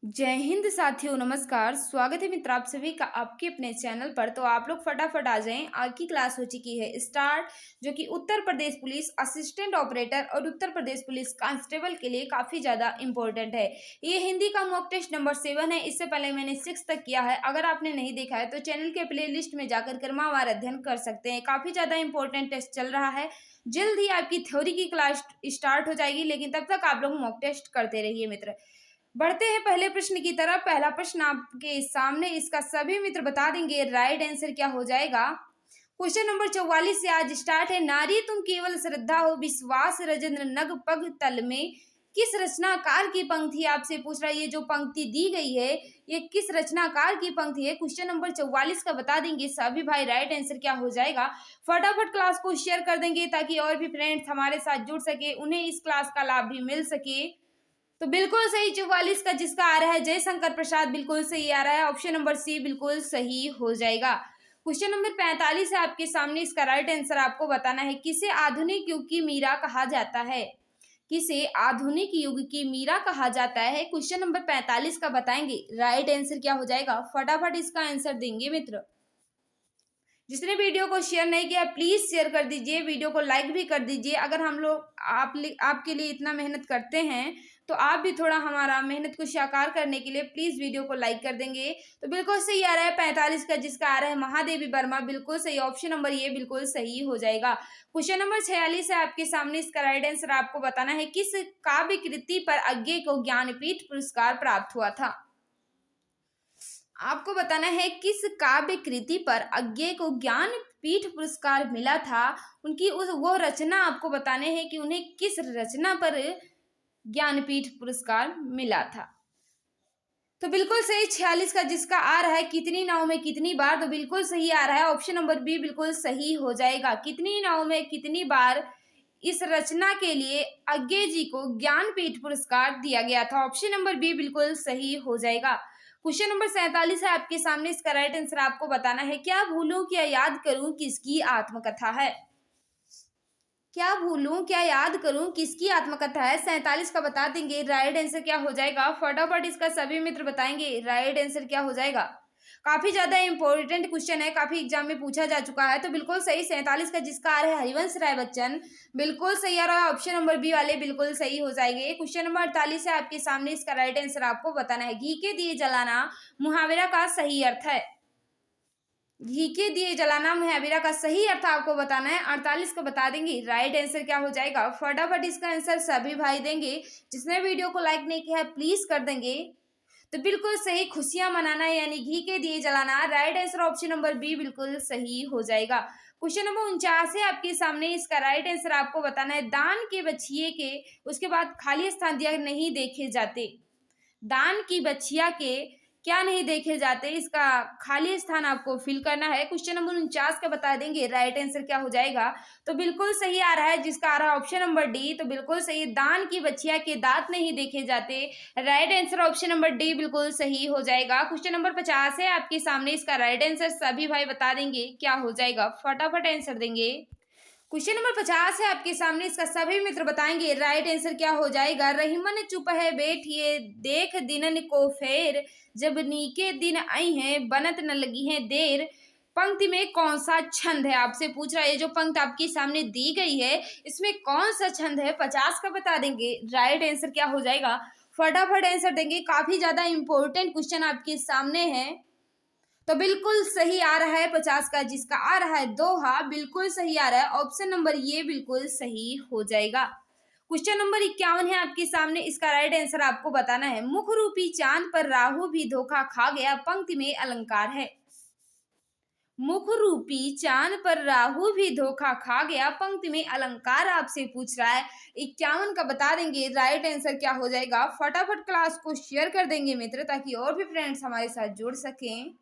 जय हिंद साथियों, नमस्कार। स्वागत है मित्र आप सभी का आपके अपने चैनल पर। तो आप लोग फटाफट आ जाएं, आज की क्लास हो चुकी है स्टार्ट, जो कि Uttar Pradesh police assistant operator और उत्तर प्रदेश पुलिस कांस्टेबल के लिए काफ़ी ज़्यादा इंपॉर्टेंट है। ये हिंदी का मॉक टेस्ट नंबर 7 है। इससे पहले मैंने 6 तक किया है। अगर आपने नहीं देखा है तो चैनल के प्ले लिस्ट में जाकर क्रमवार अध्ययन कर सकते हैं। काफ़ी ज़्यादा इंपॉर्टेंट टेस्ट चल रहा है। जल्द ही आपकी थ्योरी की क्लास स्टार्ट हो जाएगी, लेकिन तब तक आप लोग मॉक टेस्ट करते रहिए मित्र। बढ़ते हैं पहले प्रश्न की तरफ। पहला प्रश्न आपके सामने, इसका सभी मित्र बता देंगे राइट आंसर क्या हो जाएगा। क्वेश्चन नंबर 44 से आज स्टार्ट है। नारी तुम केवल श्रद्धा हो विश्वास रजेंद्र नग पग तल में किस रचनाकार की पंक्ति आपसे पूछ रहा है। ये जो पंक्ति दी गई है ये किस रचनाकार की पंक्ति है। क्वेश्चन नंबर 44 का बता देंगे सभी भाई राइट आंसर क्या हो जाएगा। फटाफट क्लास को शेयर कर देंगे ताकि और भी फ्रेंड्स हमारे साथ जुड़ सके, उन्हें इस क्लास का लाभ भी मिल सके। तो बिल्कुल सही 44 का जिसका आ रहा है जयशंकर प्रसाद, बिल्कुल सही आ रहा है। ऑप्शन नंबर सी बिल्कुल सही हो जाएगा। क्वेश्चन नंबर 45 है आपके सामने, इसका राइट आंसर आपको बताना है। किसे आधुनिक युग की मीरा कहा जाता है। किसे आधुनिक युग की मीरा कहा जाता है। क्वेश्चन नंबर 45 का बताएंगे राइट आंसर क्या हो जाएगा। फटाफट इसका आंसर देंगे मित्र। जिसने वीडियो को शेयर नहीं किया प्लीज शेयर कर दीजिए, वीडियो को लाइक भी कर दीजिए। अगर हम लोग आपके लिए इतना मेहनत करते हैं तो आप भी थोड़ा हमारा मेहनत को साकार करने के लिए प्लीज वीडियो को लाइक कर देंगे। तो बिल्कुल सही आ रहा है 45 का जिसका आ रहा है महादेवी वर्मा, बिल्कुल सही। ऑप्शन नंबर ये बिल्कुल सही हो जाएगा। क्वेश्चन नंबर 46 है आपके सामने, इसका राइट आंसर आपको बताना है। किस काव्य कृति पर अज्ञे को ज्ञानपीठ पुरस्कार प्राप्त हुआ था। आपको बताना है किस काव्य कृति पर अज्ञे को ज्ञानपीठ पुरस्कार मिला था। उनकी वो रचना आपको बताने हैं कि उन्हें किस रचना पर ज्ञानपीठ पुरस्कार मिला था। तो बिल्कुल सही 46 का जिसका आ रहा है कितनी नाव में कितनी बार, तो बिल्कुल सही आ रहा है। ऑप्शन नंबर बी बिल्कुल सही हो जाएगा। कितनी नाव में कितनी बार, इस रचना के लिए अज्ञे जी को ज्ञानपीठ पुरस्कार दिया गया था। ऑप्शन नंबर बी बिल्कुल सही हो जाएगा। क्वेश्चन नंबर 47 है आपके सामने, इसका राइट आंसर आपको बताना है। क्या भूलूं क्या याद करूं किसकी आत्मकथा है। क्या भूलूं क्या याद करूं किसकी आत्मकथा है। 47 का बता देंगे राइट आंसर क्या हो जाएगा। फटाफट इसका सभी मित्र बताएंगे राइट आंसर क्या हो जाएगा। काफी ज्यादा इंपॉर्टेंट क्वेश्चन है, काफी एग्जाम में पूछा जा चुका है। तो बिल्कुल सही 47 का जिसका आ रहा है हरिवंश राय बच्चन, बिल्कुल सही आ रहा है। ऑप्शन नंबर बी वाले बिल्कुल सही हो जाएंगे। क्वेश्चन नंबर 48 है आपके सामने, इसका राइट आंसर आपको बताना है। घी के दिए जलाना मुहावरा का सही अर्थ है। घी के दिए जलाना मुहावरा का सही अर्थ आपको बताना है। 48 को बता देंगे राइट आंसर क्या हो जाएगा। फटाफट इसका आंसर सभी भाई देंगे। जिसने वीडियो को लाइक नहीं किया है प्लीज कर देंगे। तो बिल्कुल सही खुशियां मनाना यानी घी के दिए जलाना, right answer option number B बिल्कुल सही हो जाएगा। क्वेश्चन नंबर 49 है आपके सामने, इसका राइट आंसर आपको बताना है। दान के बछिए के उसके बाद खाली स्थान दिया नहीं देखे जाते। दान की बछिया के क्या नहीं देखे जाते, इसका खाली स्थान आपको फिल करना है। क्वेश्चन नंबर 49 का बता देंगे राइट आंसर क्या हो जाएगा। तो बिल्कुल सही आ रहा है जिसका आ रहा है ऑप्शन नंबर डी। तो बिल्कुल सही, दान की बछिया के दांत नहीं देखे जाते, right answer option number D बिल्कुल सही हो जाएगा। क्वेश्चन नंबर 50 है आपके सामने, इसका राइट आंसर सभी भाई बता देंगे क्या हो जाएगा। फटाफट आंसर देंगे। क्वेश्चन नंबर 50 है आपके सामने, इसका सभी मित्र बताएंगे राइट आंसर क्या हो जाएगा। रहीमन चुप है बैठिए देख दिनन को फेर, जब नीके दिन आई हैं बनत न लगी है देर। पंक्ति में कौन सा छंद है आपसे पूछ रहा है। ये जो पंक्ति आपके सामने दी गई है इसमें कौन सा छंद है। 50 का बता देंगे राइट आंसर क्या हो जाएगा। फटाफट आंसर देंगे। काफी ज्यादा इंपॉर्टेंट क्वेश्चन आपके सामने है। तो बिल्कुल सही आ रहा है 50 का जिसका आ रहा है दोहा, बिल्कुल सही आ रहा है। ऑप्शन नंबर ये बिल्कुल सही हो जाएगा। क्वेश्चन नंबर 51 है आपके सामने, इसका राइट आंसर आपको बताना है। मुख रूपी चांद पर राहु भी धोखा खा गया, पंक्ति में अलंकार है। मुख रूपी चांद पर राहु भी धोखा खा गया, पंक्ति में अलंकार आपसे पूछ रहा है। 51 का बता देंगे राइट आंसर क्या हो जाएगा। फटाफट क्लास को शेयर कर देंगे मित्र ताकि और भी फ्रेंड्स हमारे साथ जुड़ सकें।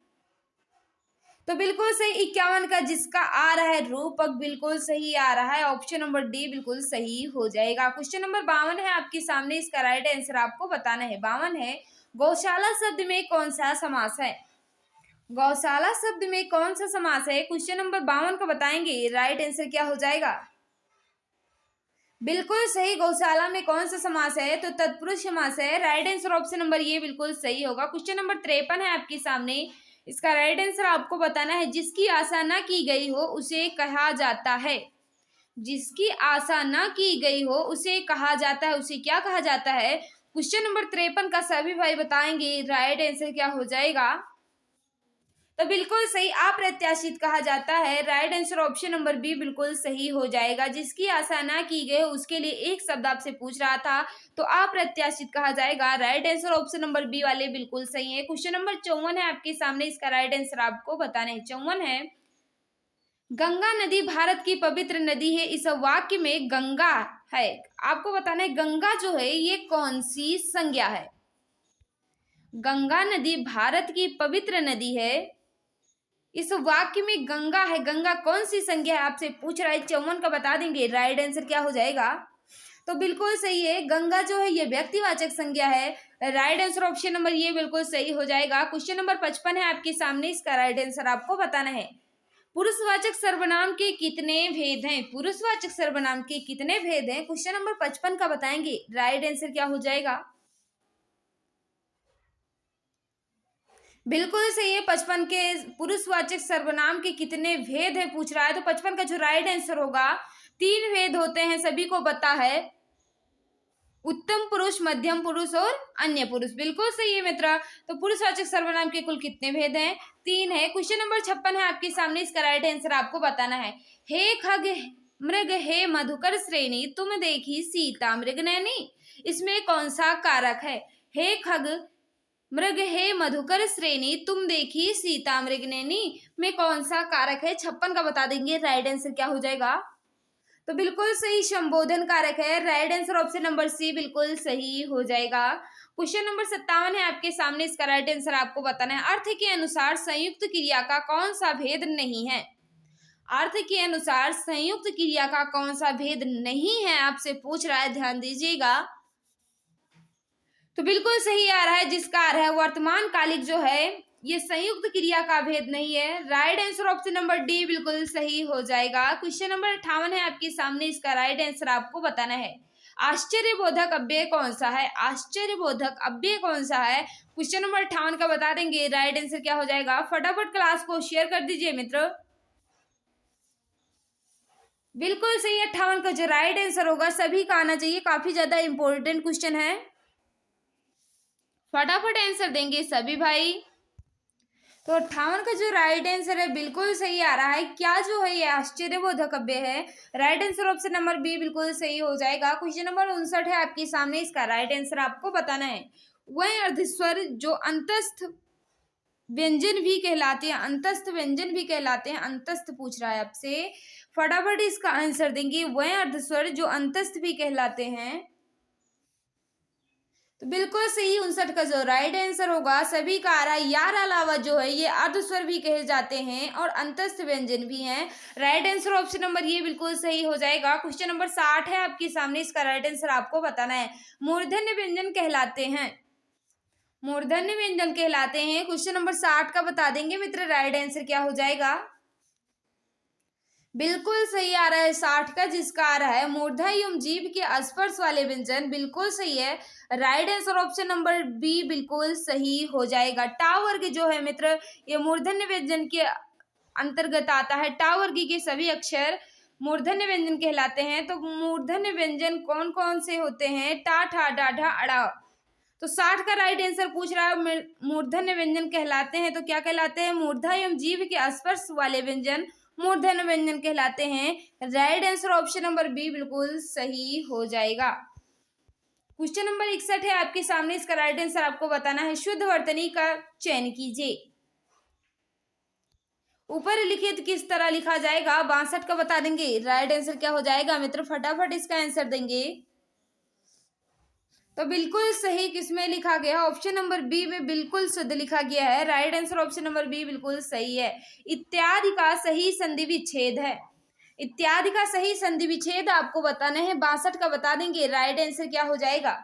तो बिल्कुल सही 51 का जिसका आ रहा है रूपक, बिल्कुल सही आ रहा है। ऑप्शन नंबर डी बिल्कुल सही हो जाएगा। क्वेश्चन नंबर 52 है आपके सामने, इसका राइट आंसर आपको बताना है। 52 है, गौशाला शब्द में कौन सा समास है। गौशाला शब्द में कौन सा समास है। क्वेश्चन नंबर 52 को बताएंगे राइट आंसर क्या हो जाएगा। बिल्कुल सही। गौशाला में कौन सा समास है? तो तत्पुरुष समास है। राइट आंसर ऑप्शन नंबर ये बिल्कुल सही होगा। क्वेश्चन नंबर 53 है आपके सामने। इसका राइट आंसर आपको बताना है। जिसकी आशा ना की गई हो उसे कहा जाता है। जिसकी आशा ना की गई हो उसे कहा जाता है। उसे क्या कहा जाता है? क्वेश्चन नंबर 53 का सभी भाई बताएंगे राइट आंसर क्या हो जाएगा। तो बिल्कुल सही, अप्रत्याशित कहा जाता है। Right answer option number B बिल्कुल सही हो जाएगा। जिसकी आशा ना की गई उसके लिए एक शब्द आपसे पूछ रहा था, तो अप्रत्याशित कहा जाएगा। Right answer option number B वाले बिल्कुल सही है। क्वेश्चन नंबर 54 है आपके सामने। इसका राइट आंसर आपको बताना है। 54 है, गंगा नदी भारत की पवित्र नदी है। इस वाक्य में गंगा है, आपको बताना है गंगा जो है ये कौन सी संज्ञा है। गंगा नदी भारत की पवित्र नदी है। इस वाक्य में गंगा है, गंगा कौन सी संज्ञा है आपसे पूछ रहा है। 54 का बता देंगे राइट आंसर क्या हो जाएगा। तो बिल्कुल सही है, गंगा जो है ये व्यक्तिवाचक संज्ञा है। राइट आंसर ऑप्शन नंबर ये बिल्कुल सही हो जाएगा। क्वेश्चन नंबर 55 है आपके सामने। इसका राइट आंसर आपको बताना है। पुरुषवाचक सर्वनाम के कितने भेद हैं? पुरुषवाचक सर्वनाम के कितने भेद हैं? क्वेश्चन नंबर 55 का बताएंगे राइट आंसर क्या हो जाएगा। बिल्कुल सही है। 55 के पुरुषवाचक सर्वनाम के कितने भेद है पूछ रहा है। तो 55 का जो राइट आंसर होगा, 3 भेद होते हैं, सभी को पता है। उत्तम पुरुष, मध्यम पुरुष और अन्य पुरुष। बिल्कुल सही है मित्र। तो पुरुषवाचक सर्वनाम के कुल कितने भेद हैं? 3 है। क्वेश्चन नंबर 56 है आपके सामने। इसका राइट आंसर आपको बताना है। हे खग मृग हे मधुकर श्रेणी तुम देखी सीता मृग नैनी, इसमें कौन सा कारक है? हे खग मृग हे मधुकर श्रेणी तुम देखी सीता मृग नैनी में कौन सा कारक है? 56 का बता देंगे राइट आंसर क्या हो जाएगा। तो बिल्कुल सही, संबोधन कारक है। Right answer option number C बिल्कुल सही हो जाएगा। क्वेश्चन नंबर 57 है आपके सामने। इसका राइट आंसर आपको बताना है। अर्थ के अनुसार संयुक्त क्रिया का कौन सा भेद नहीं है? अर्थ के अनुसार संयुक्त क्रिया का कौन सा भेद नहीं है आपसे पूछ रहा है, ध्यान दीजिएगा। तो बिल्कुल सही आ रहा है, जिसका आ रहा है वर्तमान कालिक जो है ये संयुक्त क्रिया का भेद नहीं है। Right answer option number D बिल्कुल सही हो जाएगा। क्वेश्चन नंबर 58 है आपके सामने। इसका राइट आंसर आपको बताना है। आश्चर्यबोधक अव्यय कौन सा है? आश्चर्यबोधक अव्यय कौन सा है? क्वेश्चन नंबर 58 का बता देंगे राइट आंसर क्या हो जाएगा। फटाफट क्लास को शेयर कर दीजिए मित्र। बिल्कुल सही, 58 का जो राइट आंसर होगा सभी का आना चाहिए, काफी ज्यादा इंपॉर्टेंट क्वेश्चन है। फटाफट आंसर देंगे सभी भाई। तो 58 का जो राइट आंसर है बिल्कुल सही आ रहा है। क्या जो है ये आश्चर्यबोधक अव्यय है। Right answer option number B बिल्कुल सही हो जाएगा। क्वेश्चन नंबर 59 है आपके सामने। इसका राइट आंसर आपको बताना है। वह अर्धस्वर जो अंतस्थ व्यंजन भी कहलाते हैं, अंतस्थ व्यंजन भी कहलाते हैं। अंतस्थ पूछ रहा है आपसे, फटाफट इसका आंसर देंगे। वह अर्धस्वर जो अंतस्थ भी कहलाते हैं। तो बिल्कुल सही, 59 का जो राइट आंसर होगा सभी का आ रहा है। यार अलावा जो है ये अर्धस्वर भी कहे जाते हैं और अंतस्थ व्यंजन भी हैं। राइट आंसर ऑप्शन नंबर ये बिल्कुल सही हो जाएगा। क्वेश्चन नंबर 60 है आपके सामने। इसका राइट आंसर आपको बताना है। मूर्धन्य व्यंजन कहलाते हैं, मूर्धन्य व्यंजन कहलाते हैं। क्वेश्चन नंबर 60 का बता देंगे मित्र राइट आंसर क्या हो जाएगा। बिल्कुल सही आ रहा है 60 का, जिसका आ रहा है मूर्धा एवं जीभ के स्पर्श वाले व्यंजन। बिल्कुल सही है। Right answer option number B बिल्कुल सही हो जाएगा। टा वर्ग जो है मित्र ये मूर्धन्य व्यंजन के अंतर्गत आता है। टा वर्ग के सभी अक्षर मूर्धन्य व्यंजन कहलाते हैं। तो मूर्धन्य व्यंजन कौन कौन से होते हैं? टा ठा डा ढा अड़ा। तो 60 का राइट आंसर पूछ रहा है मूर्धन्य व्यंजन कहलाते हैं। तो क्या कहलाते हैं? मूर्धा एवं जीभ के स्पर्श वाले व्यंजन मूर्धन्य व्यंजन कहलाते हैं। Right answer option number B बिल्कुल सही हो जाएगा। क्वेश्चन नंबर 61 है आपके सामने। इसका राइट आंसर आपको बताना है। शुद्ध वर्तनी का चयन कीजिए। ऊपर लिखित किस तरह लिखा जाएगा? 62 का बता देंगे राइट आंसर क्या हो जाएगा मित्र। फटाफट इसका आंसर देंगे। तो बिल्कुल सही किसमें लिखा गया? ऑप्शन नंबर बी में बिल्कुल शुद्ध लिखा गया है। Right answer option number B बिल्कुल सही है। इत्यादि का सही संधि विच्छेद है। इत्यादि का सही संधि विच्छेद आपको बताना है। 62 का बता देंगे राइट आंसर क्या हो जाएगा।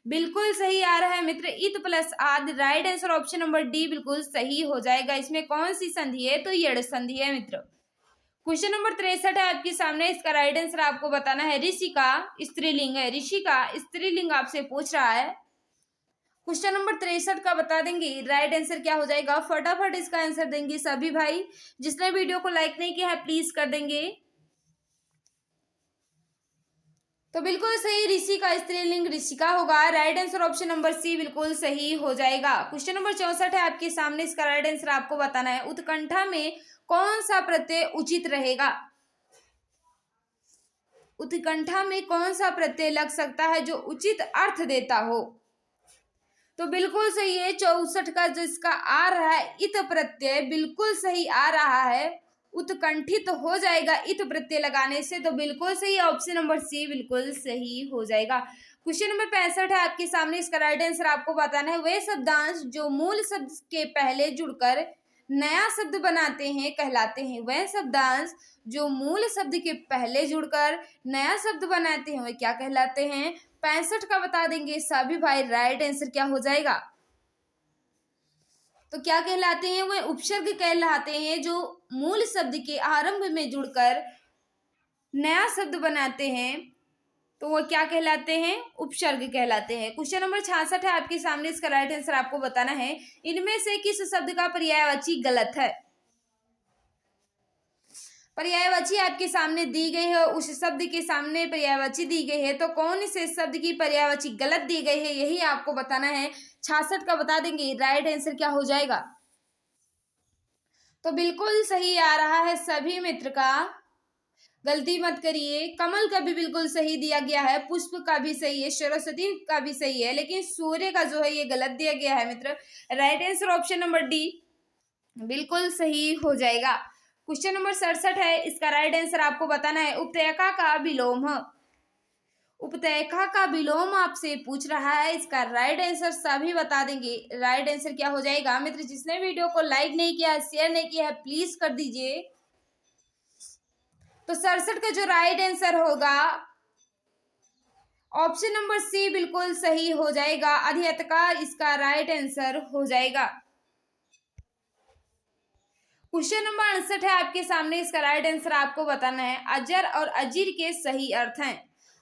बिल्कुल सही आ रहा है मित्र, इत प्लस आदि। Right answer option number D बिल्कुल सही हो जाएगा। इसमें कौन सी संधि है? तो यड़ संधि है मित्र। क्वेश्चन नंबर 63 है आपके सामने, इसका राइट आंसर आपको बताना है। ऋषिका स्त्रीलिंग है, ऋषिका स्त्रीलिंग आपसे पूछ रहा है। क्वेश्चन नंबर 63 का बता देंगे राइट आंसर क्या हो जाएगा, फटाफट इसका आंसर देंगे सभी भाई। जिसने वीडियो को लाइक नहीं किया है प्लीज कर देंगे। तो बिल्कुल सही, ऋषि का स्त्रीलिंग ऋषिका होगा। Right answer option number C बिल्कुल सही हो जाएगा। क्वेश्चन नंबर 64 है आपके सामने, इसका राइट आंसर आपको बताना है। उत्कंठा में कौन सा प्रत्यय उचित रहेगा? उत्कंठा में कौन सा प्रत्यय लग सकता है जो उचित अर्थ देता हो? तो बिल्कुल सही है, 64 का जो इसका आ रहा है इत प्रत्यय बिल्कुल सही आ रहा है। उत्कंठित हो जाएगा इत प्रत्यय लगाने से, तो बिल्कुल सही ऑप्शन नंबर सी बिल्कुल सही हो जाएगा। क्वेश्चन नंबर 65 है आपके सामने, इसका राइट आंसर आपको बताना है। वे शब्दांश जो मूल शब्द के पहले जुड़कर नया शब्द बनाते हैं कहलाते हैं। वह शब्दांश जो मूल शब्द के पहले जुड़कर नया शब्द बनाते हैं वे क्या कहलाते हैं? 65 का बता देंगे सभी भाई। राइट आंसर क्या हो जाएगा? तो क्या कहलाते हैं? वह उपसर्ग कहलाते हैं जो मूल शब्द के आरंभ में जुड़कर नया शब्द बनाते हैं, तो वो क्या कहलाते हैं? उपसर्ग कहलाते हैं। क्वेश्चन नंबर 66 है आपके सामने, इसका राइट आंसर आपको बताना है। इनमें से किस शब्द का पर्यायवाची गलत है? पर्यायवाची आपके सामने दी गई है, उस शब्द के सामने पर्यायवाची दी गई है, तो कौन से शब्द की पर्यायवाची गलत दी गई है यही आपको बताना है। 66 का बता देंगे राइट आंसर क्या हो जाएगा। तो बिल्कुल सही आ रहा है सभी मित्र का, गलती मत करिए। कमल का भी बिल्कुल सही दिया गया है, पुष्प का भी सही है, सरस्वती का भी सही है, लेकिन सूर्य का जो है ये गलत दिया गया है मित्र। Right answer option number D बिल्कुल सही हो जाएगा। क्वेश्चन नंबर 67 है, इसका राइट आंसर आपको बताना है। उपत्यका का विलोम, उपत्यका का विलोम आपसे पूछ रहा है, इसका राइट आंसर सभी बता देंगे। राइट आंसर क्या हो जाएगा मित्र? जिसने वीडियो को लाइक नहीं किया शेयर नहीं किया है प्लीज कर दीजिए। तो 67 का जो राइट आंसर होगा ऑप्शन नंबर सी बिल्कुल सही हो जाएगा। अधियतका इसका राइट आंसर हो जाएगा। क्वेश्चन नंबर 68 है आपके सामने, इसका राइट आंसर आपको बताना है। अजर और अजीर के सही अर्थ हैं।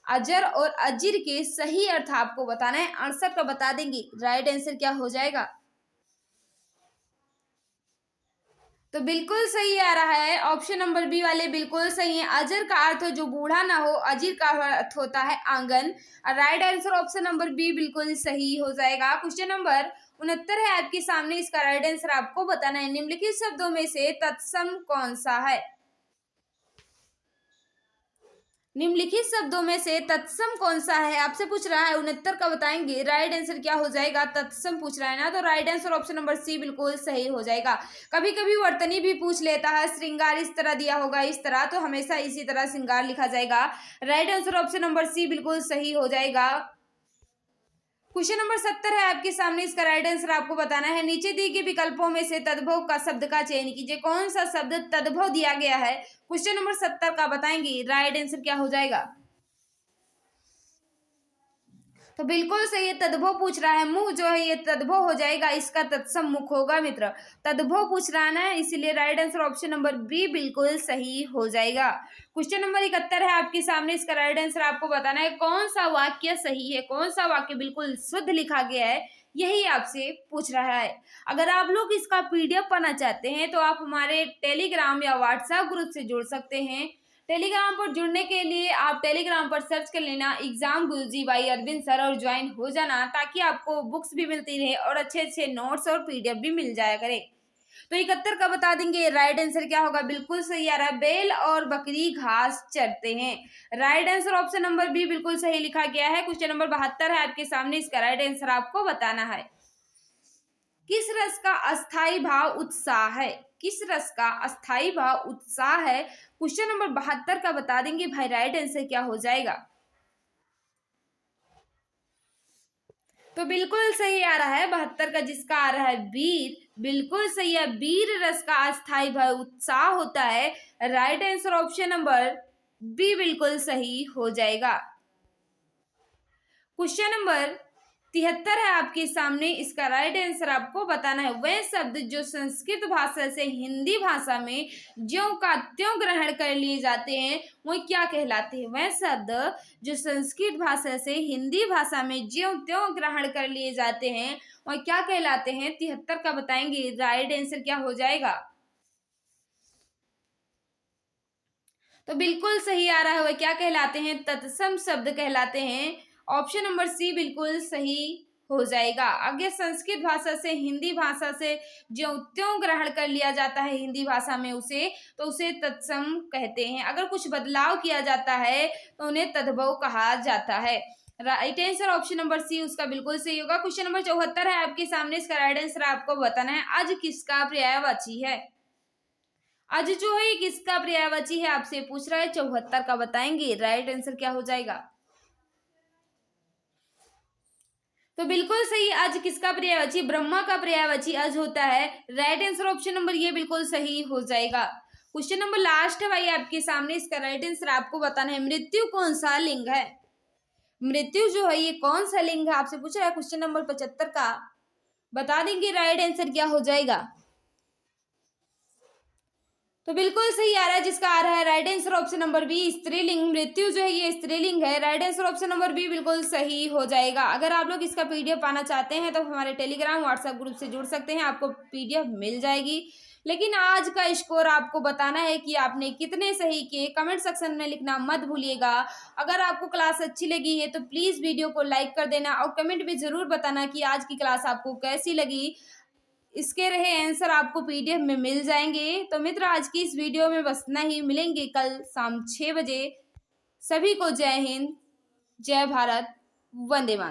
अजर और अजीर के सही अर्थ आपको बताना है। 68 का बता देंगे राइट आंसर क्या हो जाएगा। तो बिल्कुल सही आ रहा है, ऑप्शन नंबर बी वाले बिल्कुल सही है। अजर का अर्थ जो बूढ़ा ना हो, अजीर का अर्थ होता है आंगन। Right answer option number B बिल्कुल सही हो जाएगा। क्वेश्चन नंबर 69 है आपके सामने, इसका राइट आंसर आपको बताना है। निम्नलिखित शब्दों में से तत्सम कौन सा है? निम्नलिखित शब्दों में से तत्सम कौन सा है आपसे पूछ रहा है। 69 का बताएंगे राइट आंसर क्या हो जाएगा। तत्सम पूछ रहा है ना, तो right answer option number C बिल्कुल सही हो जाएगा। कभी कभी वर्तनी भी पूछ लेता है, श्रृंगार इस तरह दिया होगा इस तरह, तो हमेशा इसी तरह श्रृंगार लिखा जाएगा। Right answer option number C बिल्कुल सही हो जाएगा। क्वेश्चन नंबर 70 है आपके सामने, इसका राइट आंसर आपको बताना है। नीचे दिए गए विकल्पों में से तद्भव का शब्द का चयन कीजिए। कौन सा शब्द तद्भव दिया गया है? क्वेश्चन नंबर 70 का बताएंगे राइट आंसर क्या हो जाएगा। तो बिल्कुल सही है, तद्भव पूछ रहा है। मुख जो है ये तद्भव हो जाएगा, इसका तत्सम मुख होगा मित्र। तद्भव पूछ रहा है ना, इसीलिए right answer option number B बिल्कुल सही हो जाएगा। क्वेश्चन नंबर 71 है आपके सामने, इसका राइट आंसर आपको बताना है। कौन सा वाक्य सही है, कौन सा वाक्य बिल्कुल शुद्ध लिखा गया है यही आपसे पूछ रहा है। अगर आप लोग इसका पीडीएफ पाना चाहते हैं तो आप हमारे टेलीग्राम या व्हाट्सएप ग्रुप से जुड़ सकते हैं। टेलीग्राम पर जुड़ने के लिए आप टेलीग्राम पर सर्च कर लेना exam Guruji by Arvind sir और ज्वाइन हो जाना, ताकि आपको बुक्स भी मिलती रहे और अच्छे अच्छे नोट्स और पीडीएफ भी मिल जाया करे। तो 71 का बता देंगे राइट आंसर क्या होगा। बिल्कुल सही आ रहा है, बैल और बकरी घास चरते हैं। Right answer option number B बिल्कुल सही लिखा गया है। क्वेश्चन नंबर 72 है आपके सामने, इसका राइट आंसर आपको बताना है। किस रस का अस्थाई भाव उत्साह है? किस रस का अस्थाई भाव उत्साह है? क्वेश्चन नंबर 72 का बता देंगे भाई। राइट आंसर क्या हो जाएगा। तो बिल्कुल सही आ रहा है 72 का, जिसका आ रहा है वीर। बिल्कुल सही है, वीर रस का अस्थाई भाव उत्साह होता है। Right answer option number B बिल्कुल सही हो जाएगा। क्वेश्चन नंबर 73 है आपके सामने, इसका राइट आंसर आपको बताना है। वह शब्द जो संस्कृत भाषा से हिंदी भाषा में ज्यों का त्यों ग्रहण कर लिए जाते हैं वो क्या कहलाते हैं? वह शब्द जो संस्कृत भाषा से हिंदी भाषा में ज्यों त्यों ग्रहण कर लिए जाते हैं वह क्या कहलाते हैं? 73 का बताएंगे, राइट आंसर क्या हो जाएगा? तो बिल्कुल सही आ रहा है, वह क्या कहलाते हैं? तत्सम शब्द कहलाते हैं। ऑप्शन नंबर सी बिल्कुल सही हो जाएगा। आगे संस्कृत भाषा से हिंदी भाषा से जो त्यों ग्रहण कर लिया जाता है हिंदी भाषा में उसे, तो उसे तत्सम कहते हैं। अगर कुछ बदलाव किया जाता है तो उन्हें तद्भव कहा जाता है। Right answer option number C उसका बिल्कुल सही होगा। क्वेश्चन नंबर 74 है आपके सामने, इसका राइट आंसर आपको बताना है। आज किसका पर्यायवाची है? आज जो है ये किसका पर्यायवाची है आपसे पूछ रहा है। 74 का बताएंगे, राइट आंसर क्या हो जाएगा? तो बिल्कुल सही, आज किसका पर्यायवाची? ब्रह्मा का पर्यायवाची आज होता है। राइट आंसर ऑप्शन नंबर ये बिल्कुल सही हो जाएगा। क्वेश्चन नंबर लास्ट है भाई आपके सामने, इसका राइट आंसर आपको बताना है। मृत्यु कौन सा लिंग है? मृत्यु जो है ये कौन सा लिंग है आपसे पूछ रहा है। क्वेश्चन नंबर 75 का बता देंगे, राइट आंसर क्या हो जाएगा? तो बिल्कुल सही आ रहा है, जिसका आ रहा है right answer option number B, स्त्रीलिंग। मृत्यु जो है ये स्त्रीलिंग है। Right answer option number B बिल्कुल सही हो जाएगा। अगर आप लोग इसका पीडीएफ पाना चाहते हैं तो हमारे टेलीग्राम व्हाट्सएप ग्रुप से जुड़ सकते हैं, आपको पीडीएफ मिल जाएगी। लेकिन आज का स्कोर आपको बताना है कि आपने कितने सही किए, कमेंट सेक्शन में लिखना मत भूलिएगा। अगर आपको क्लास अच्छी लगी है तो प्लीज़ वीडियो को लाइक कर देना और कमेंट में ज़रूर बताना कि आज की क्लास आपको कैसी लगी। इसके रहे आंसर आपको पीडीएफ में मिल जाएंगे। तो मित्र आज की इस वीडियो में बस इतना ही, मिलेंगे कल शाम 6 बजे। सभी को जय हिंद, जय भारत, वंदे मातरम।